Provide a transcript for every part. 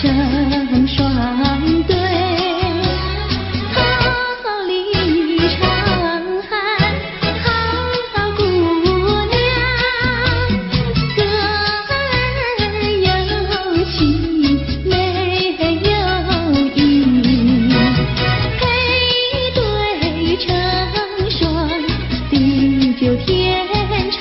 成双对。桃李长汉好姑娘，歌儿有情没有意，配对成双，地久天长。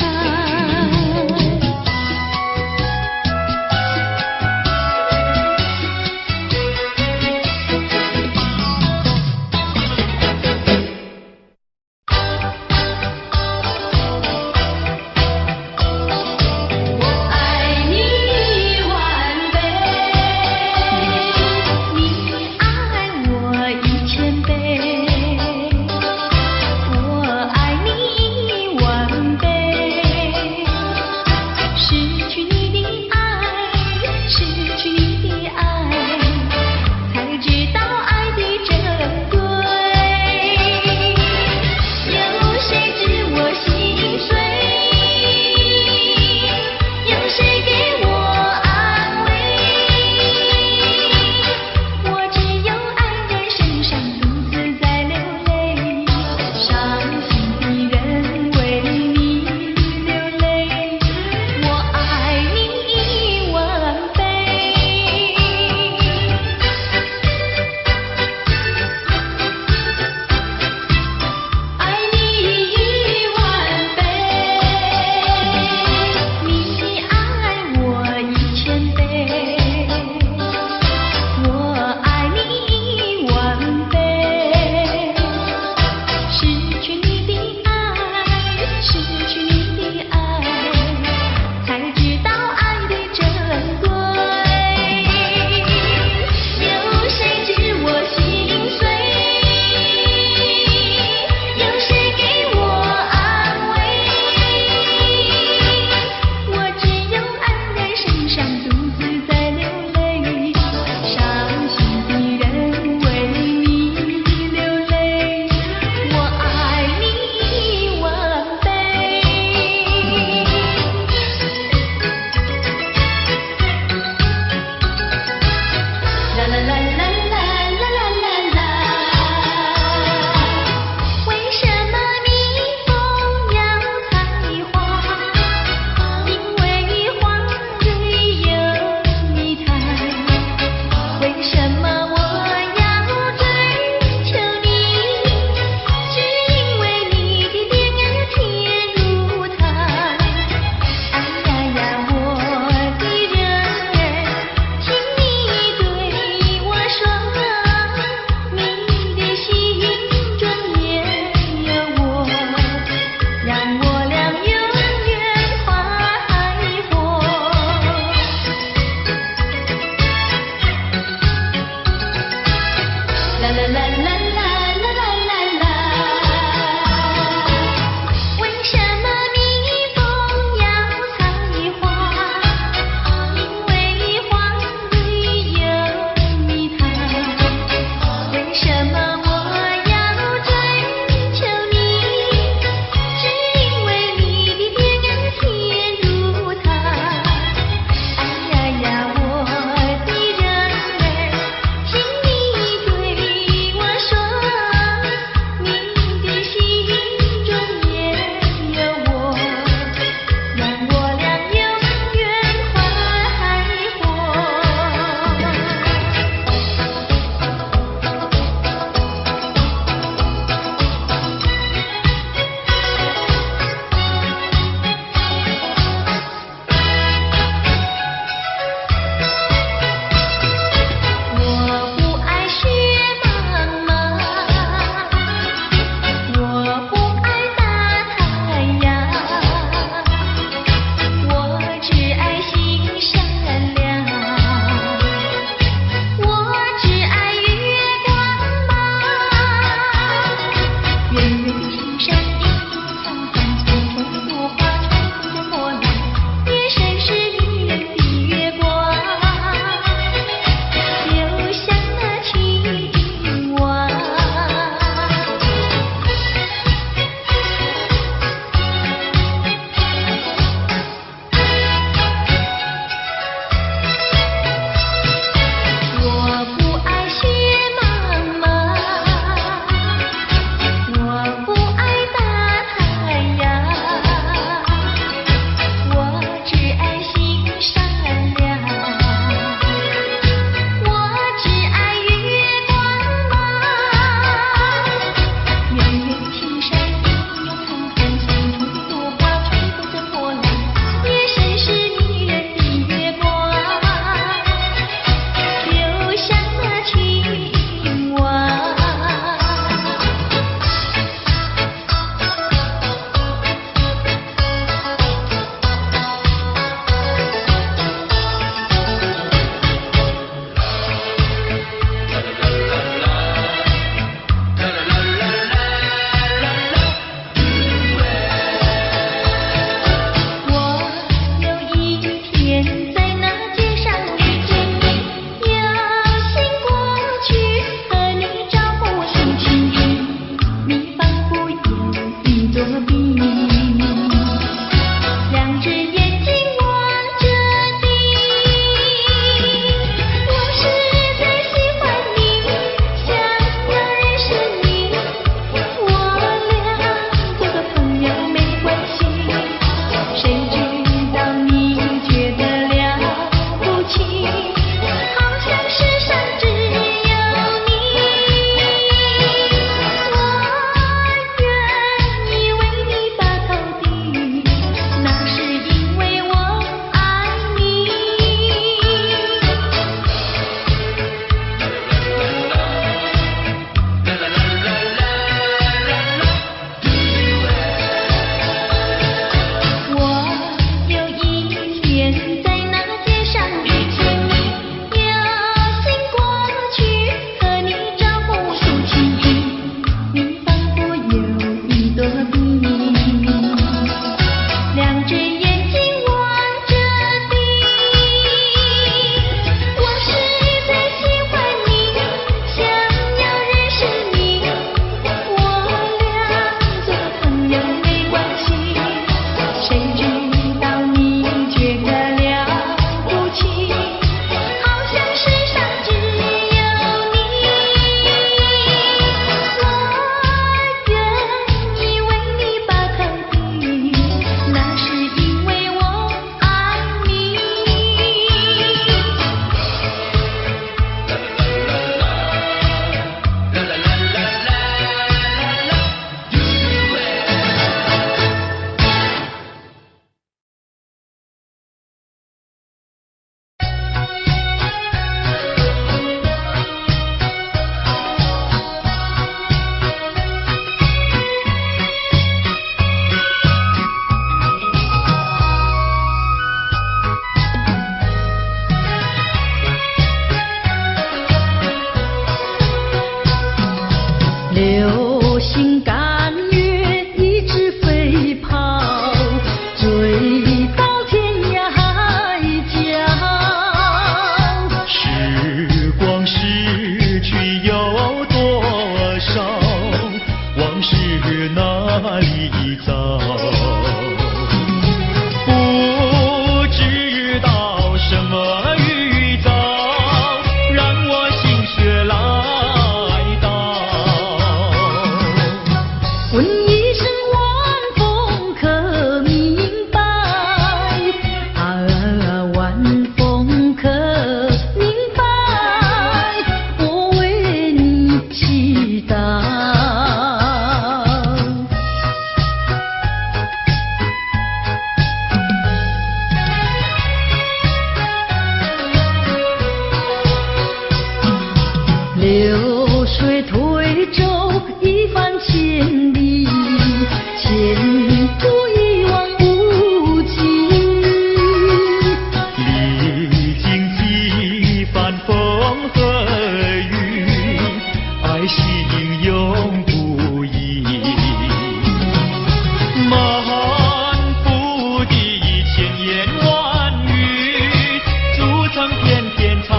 成片片彩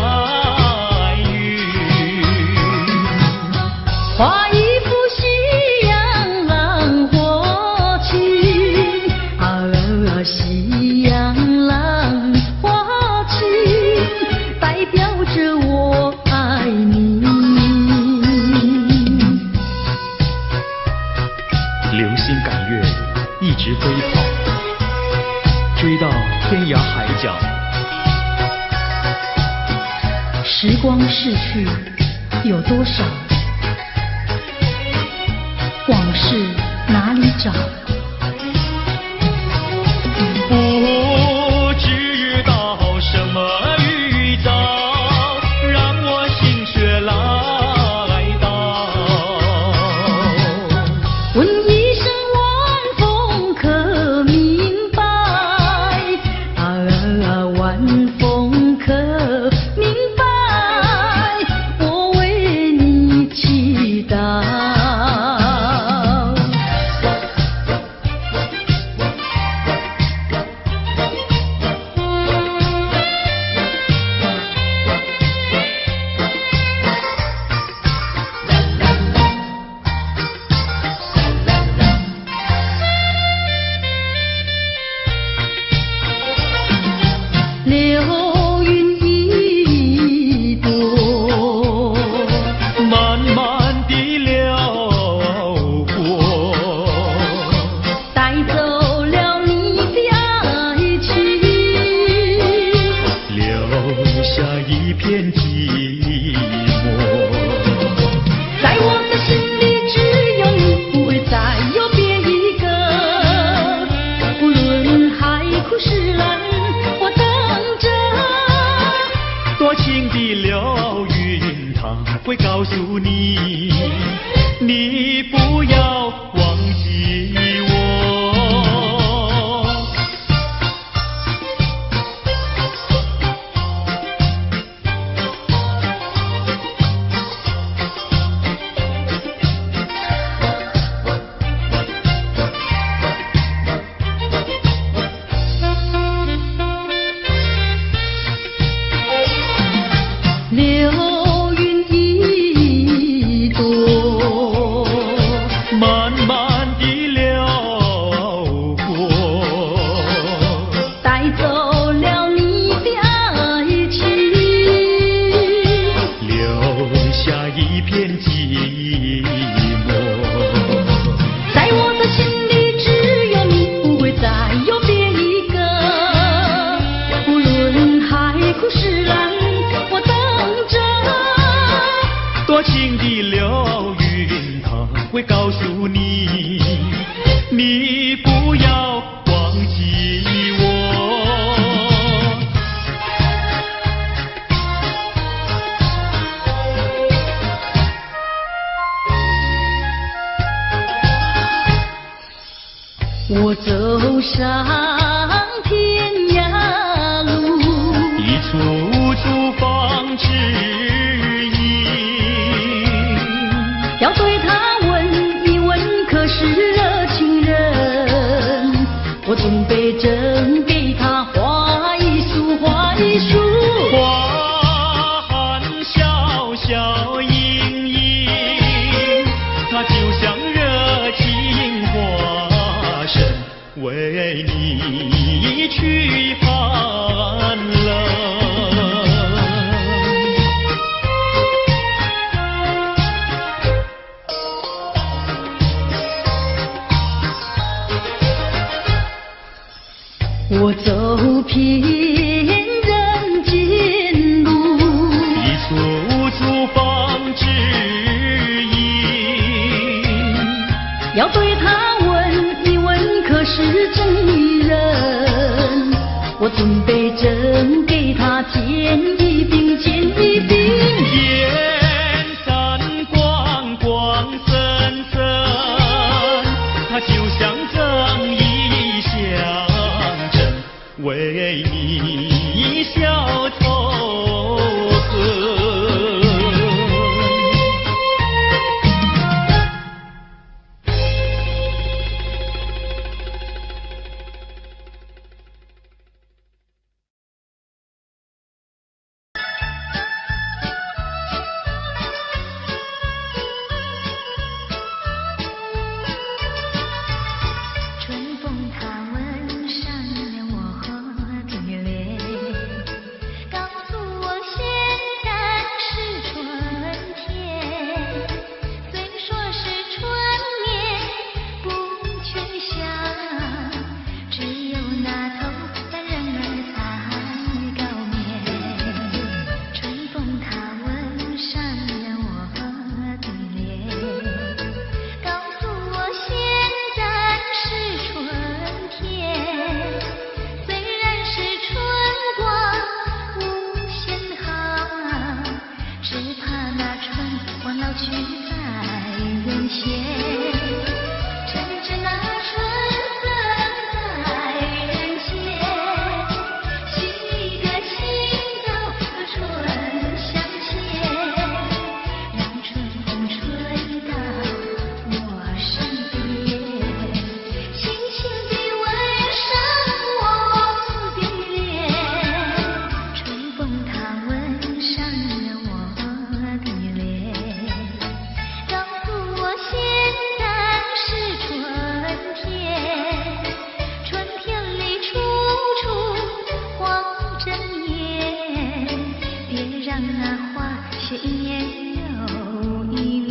云。画一幅夕阳浪花情，夕阳浪花情，代表着我爱你。流星赶月，一直飞跑，追到天涯海角。时光逝去有多少？往事哪里找？不知道什么预兆，让我心血来到。问一声晚风可明白？晚风可明白？我为你祈祷。流云一朵，慢慢地流过，带走了你的爱情，留下一片寂寞。在我的心里只有你，不会再有别一个。无论海枯石烂，我等着。多情的流云，它会告诉你，你不要忘记我。流云一朵，慢慢地流过，带走了你的爱情，留下一片寂寞。在我的心里只有你，不会再有别一个。无论海枯石烂，我等着。多情的流云，它会告诉你，你不要忘记我。我走上天涯路，一处处放指引，要对他问一问，可是热情人？我准备真给他画一束，画一束。花含笑笑盈盈，它就像热情花神，为你驱寒冷。我走遍人间路，一处处放指引，要对他问一问，可是真一人？我准备真给他见一饼，见一饼。燕山光光森森，它就像正义象征，为你消愁恨。春光老去在人间，趁着那春风在人间，洗个清早和春相牵，让春风吹到我身边，轻轻地吻上我的脸，春风它吻上了我的脸，告诉我现在是春天，春天里处处黄着叶，别让那花谢一年又一年。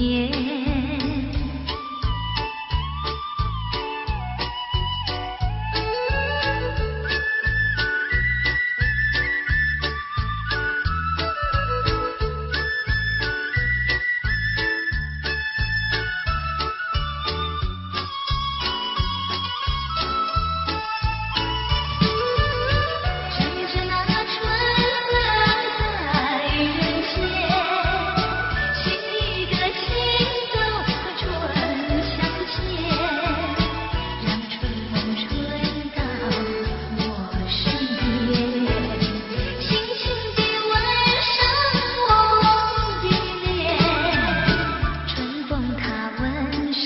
趁着那春风在人间，洗个清早和春相牵，让春风吹到我身边，轻轻地吻上我的脸，春风它吻上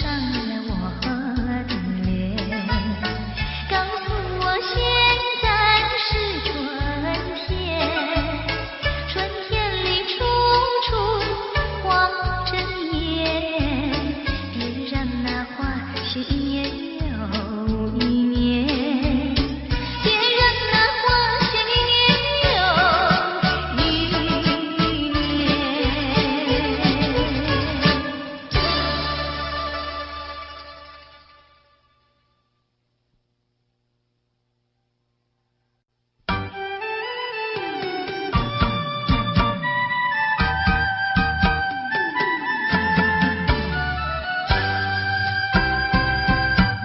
了我的脸，告诉我现在是春天，春天里处处黄着叶，别让那花谢一年又一年，别让那花谢一年又一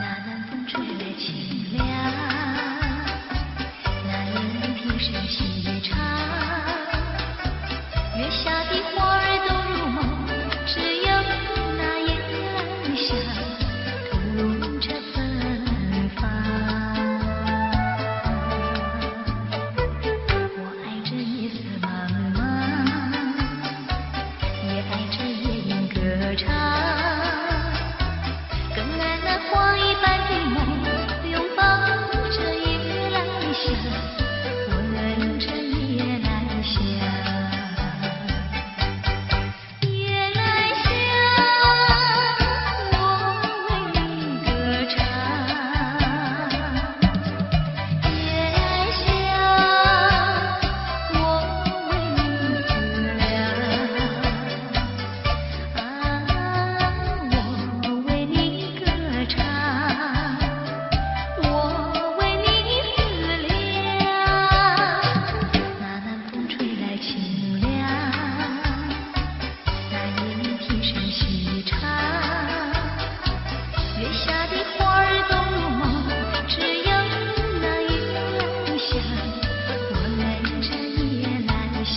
那南风吹来清凉，那夜里平生细唱，月下的花儿都入梦，只有那夜来香吐露着芬芳。我爱这夜色茫茫，也爱这夜莺歌唱，更爱那花一般的梦，拥抱着夜来香，闻着夜来香。夜来香，我为你歌唱。夜来香，我为你思量。我为你歌唱，我为你思量。那南风吹来清凉，那夜里听声细唱，月下的花儿都入梦，只有那夜来香，我闻着夜来香。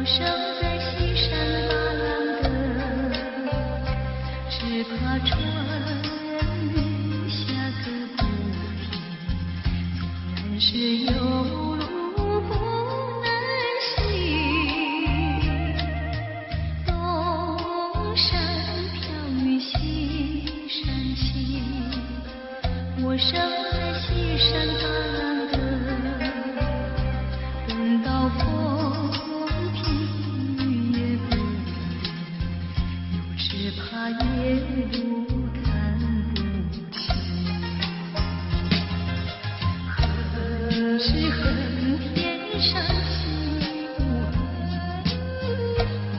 生在西山八郎的，只怕春夏各不平，纵然是有路不能行。东山飘雨西山晴，我生在西山八郎的，等到风停雨也不停，又只怕夜路看不清。恨是恨天上起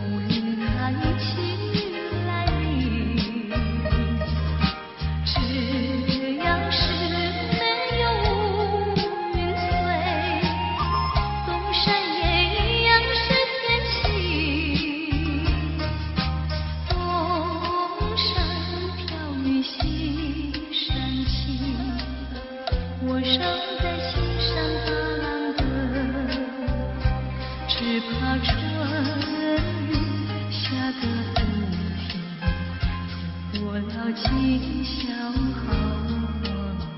乌云开起来临，只要是没有乌云翠，东山也一样是天晴。东山飘雨西山晴，我生在西山八郎的，只怕春夏个不停，错过了今宵好光阴。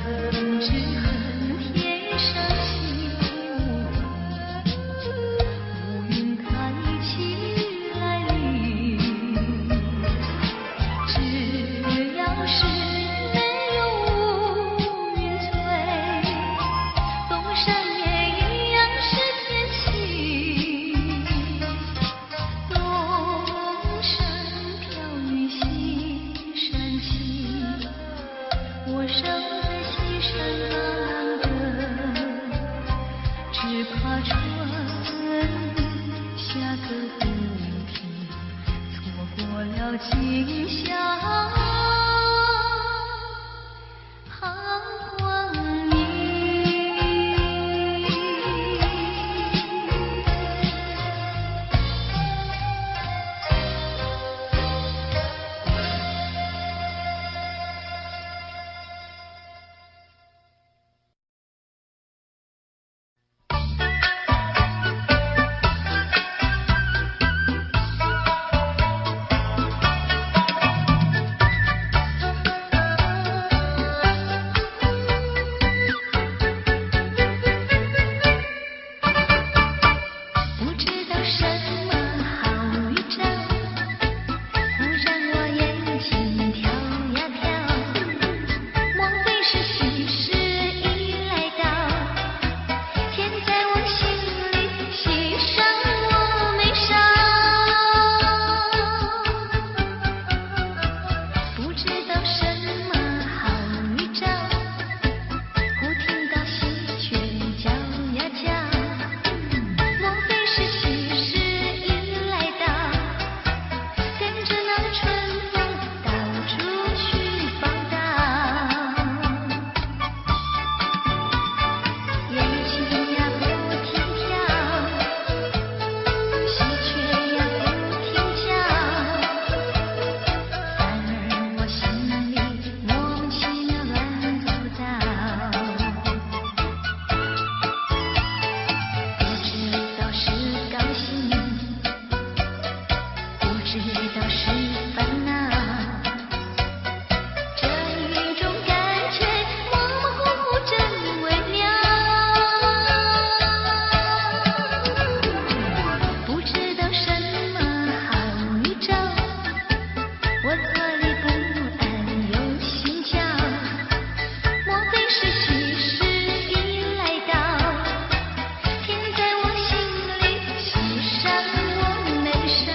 恨只恨天上起乌云开起来临，只要是没有乌云翠，东山也一样是天晴。东山飘雨西山晴，我生在西山八郎的，只怕春夏个不停，错过了今宵好光阴。不知道什么好预兆，忽然我眼睛跳呀跳，莫非是喜事已来到？天在我心里，喜上我眉梢。不知道什么好预兆，忽听到喜鹊叫呀叫。莫非是喜事已来到？跟着那春风到处去报道，眼睛呀不停跳，喜鹊呀不停叫，反而我心里莫名其妙乱糟糟。不知道是高兴，不知道是烦恼，这一种感觉模模糊糊真微妙。不知道什么好预兆，我坐立不安又心焦，莫非是喜事已来到？天在我心里，喜上我眉梢。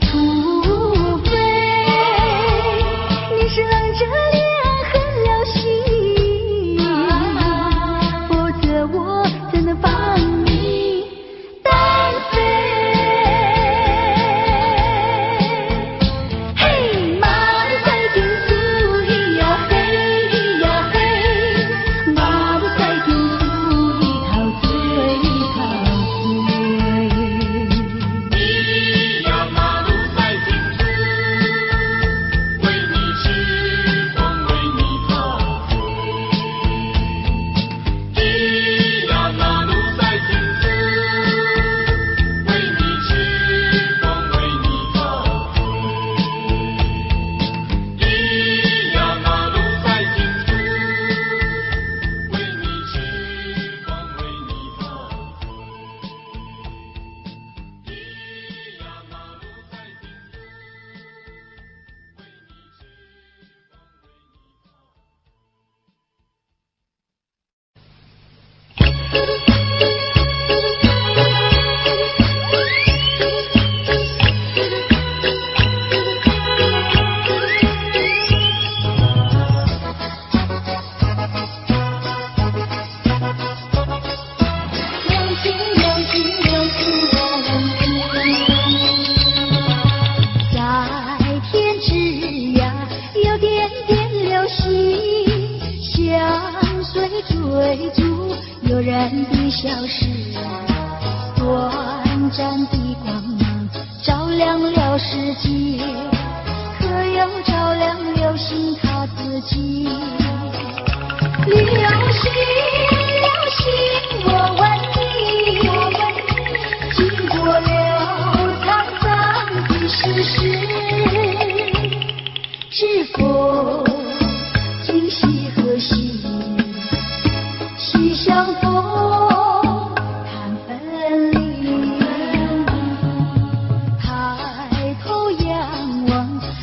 除追逐诱人的消失，短暂的光芒照亮了世界，可又照亮流星它自己。流星，流星，我问你，经过了沧桑的世事，是否今夕何夕？相逢谈分离，抬头仰望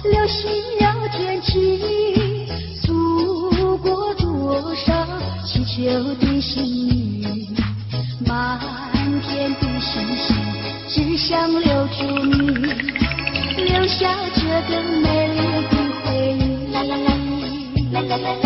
流星绕天际，诉过多少祈求的心语，满天的星星只想留住你，留下这个美丽的回忆。啦啦啦啦啦啦啦。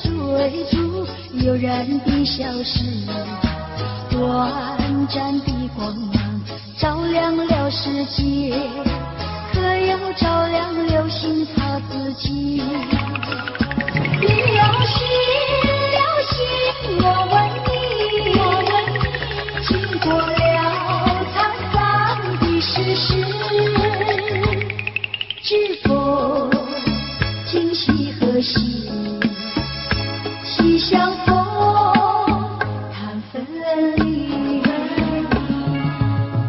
追逐诱人的消失，短暂的光芒照亮了世界，可又照亮流星它自己。流星，流星，我问你，经过了沧桑的世事，知否今夕何夕？相逢谈分离，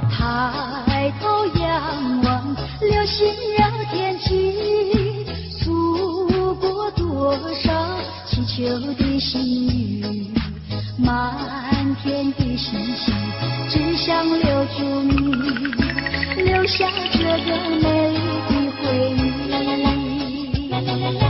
抬头仰望流星绕天际，诉过多少祈求的心语，满天的星星只想留住你，留下这个美丽的回忆。啦啦啦啦啦啦啦。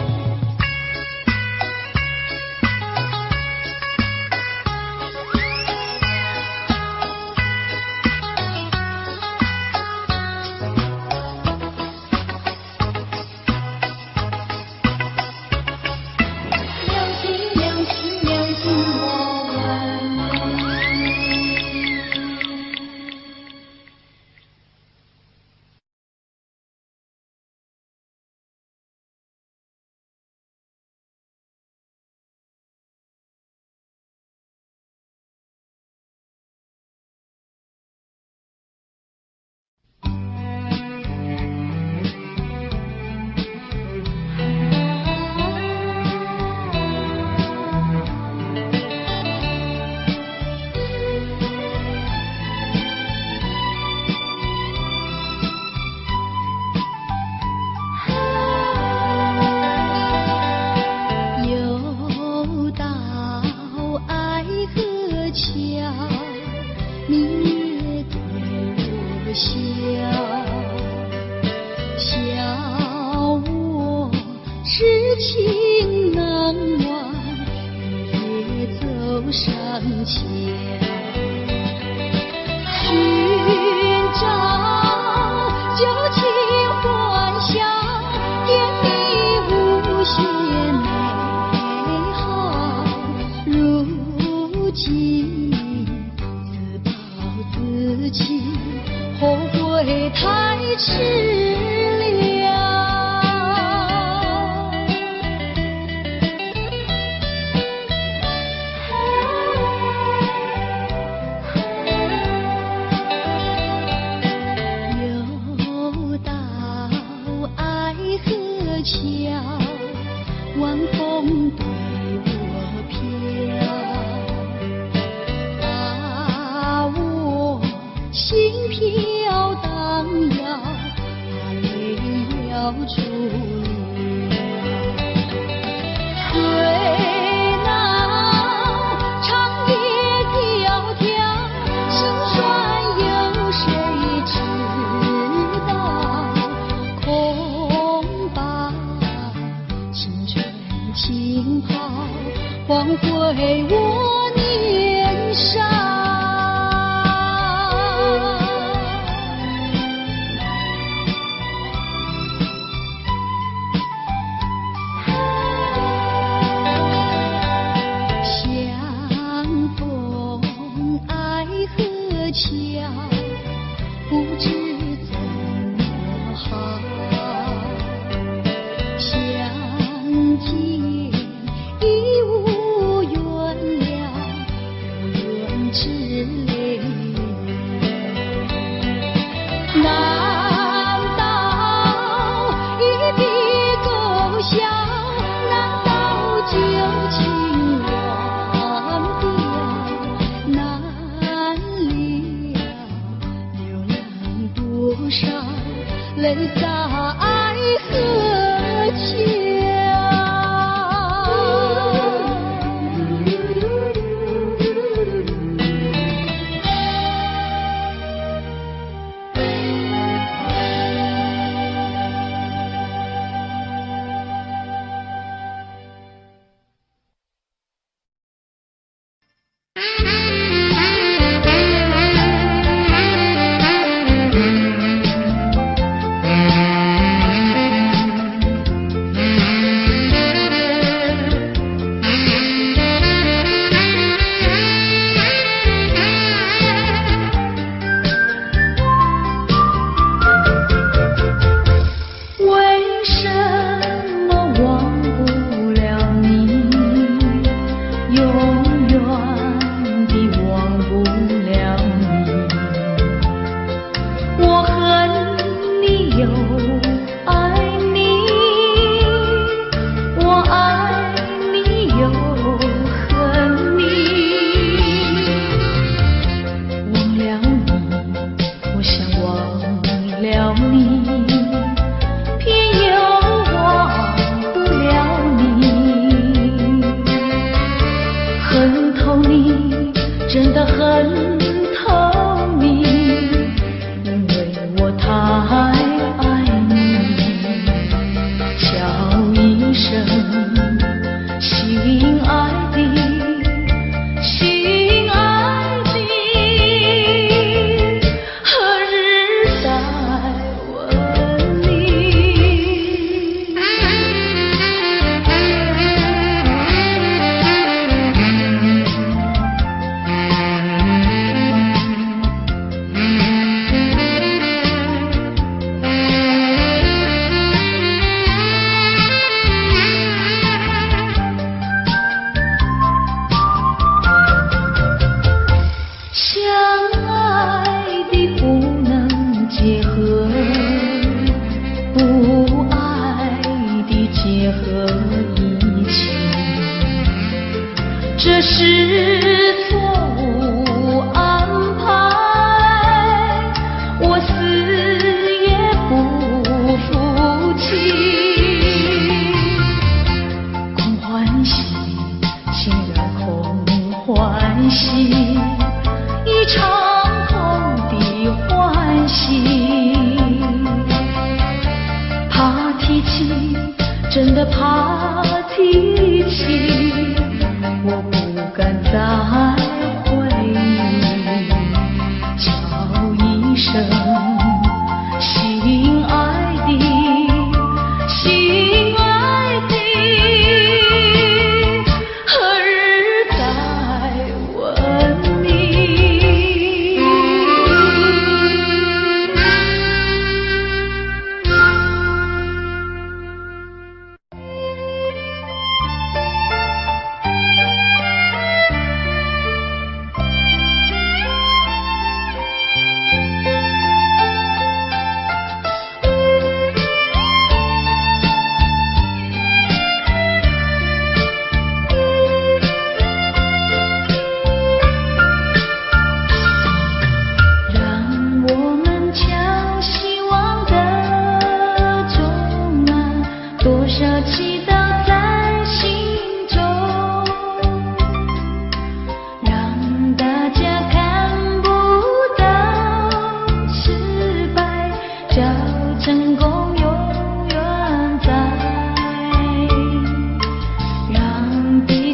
黄回我年少。相逢爱河桥，不知怎么好。相见已无缘了，无缘之泪。难道一笔勾销？难道旧情忘掉？难了流浪多少泪在河桥。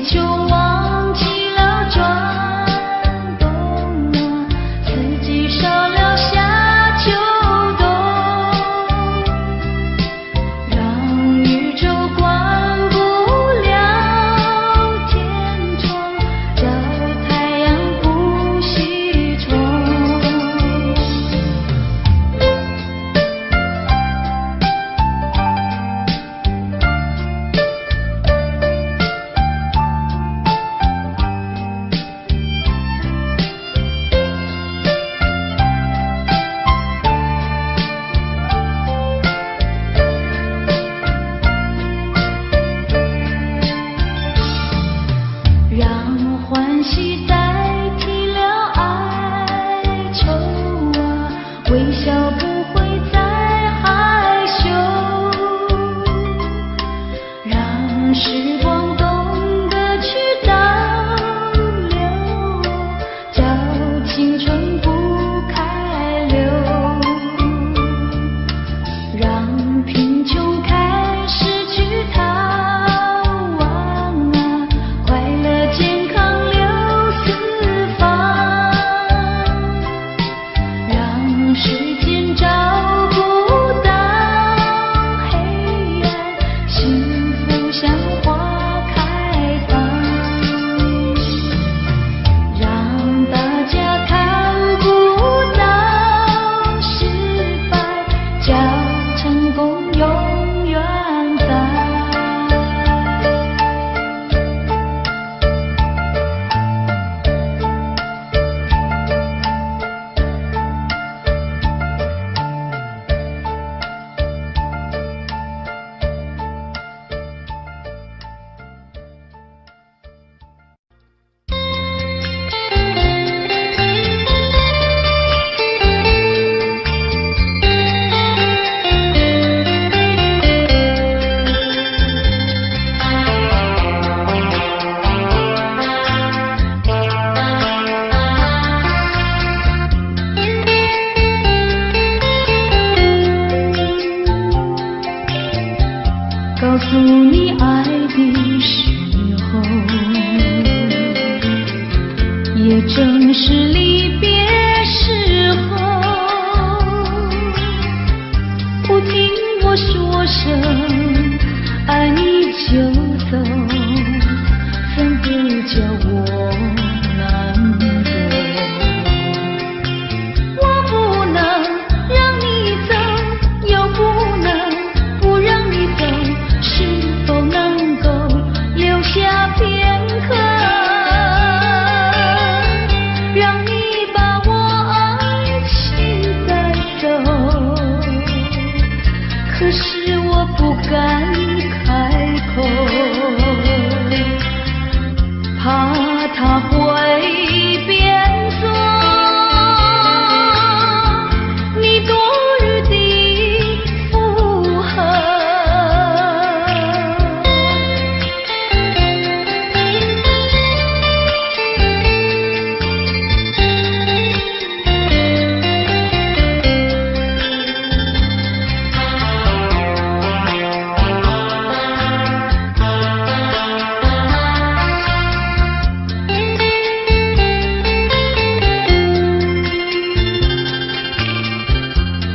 就。听我说声爱你就走，怎会叫我难过？我不能让你走，又不能不让你走，是否能够留下片刻，让你把我爱情带走？可是我不敢开口，怕他会变作你多余的附和。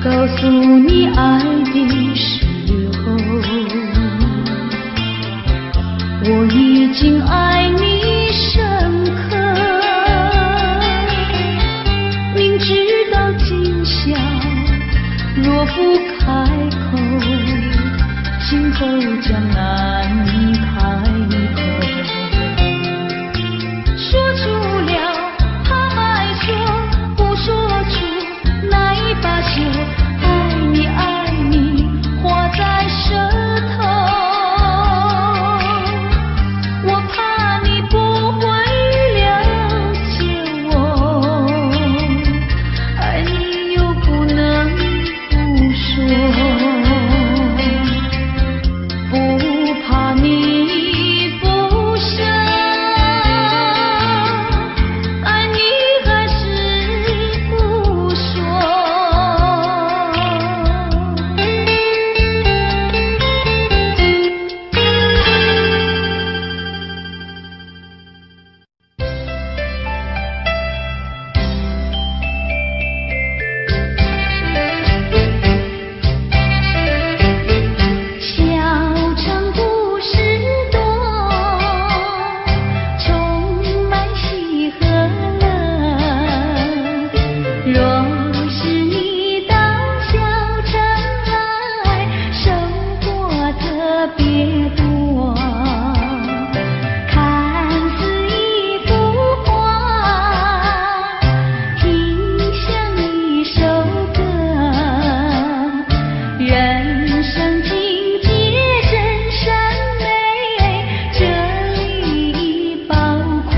告诉你爱的时候，我已经爱你深刻，明知道今宵若不开口，今后将难开口。说出了怕害羞，不说出那一把酒，爱你爱你画在舌头，我怕你不会了解我，爱你又不能不说，不怕你不舍，爱你还是不说。小城故事多，充满喜和乐。若是你到小城来，生活特别多，看似一幅画，听像一首歌，人生境界真善美，这里包括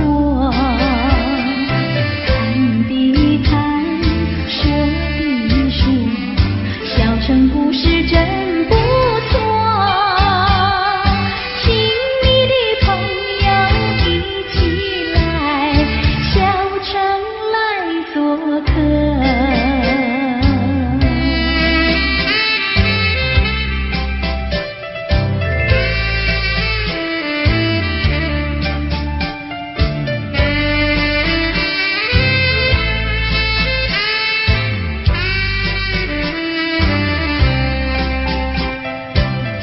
看的看，说的说，小城故事真不错，亲密的朋友一起来，小城来做客。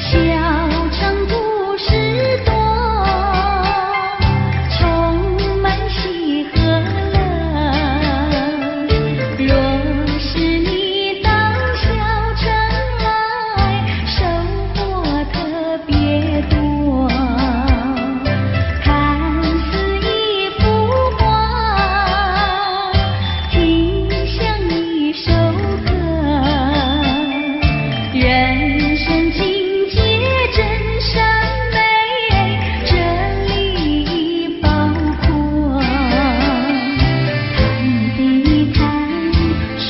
小城故事多，充满喜和乐。若是你到小城来，生活特别多，看似一幅画，听像一首歌，人生境界真善美，这里包括看的看，说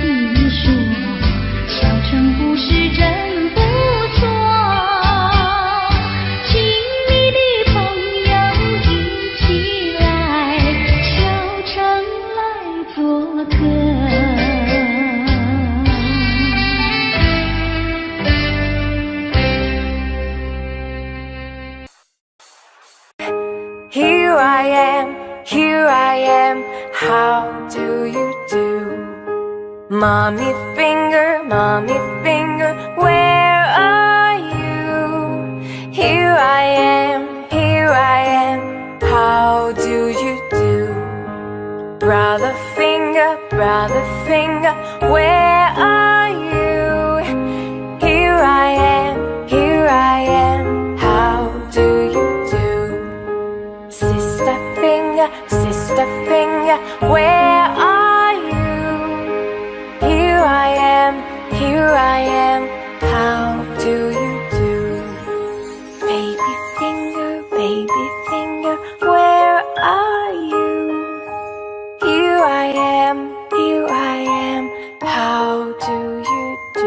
的说，小城故事真不错，亲密的朋友一起来，小城来做客。Here I am, how do you do? Mommy finger, Brother finger, where are you? Here I am, how do you do? Sister finger, where are you? Here I am, how do you do? Baby finger, where are you? Here I am, how do you do?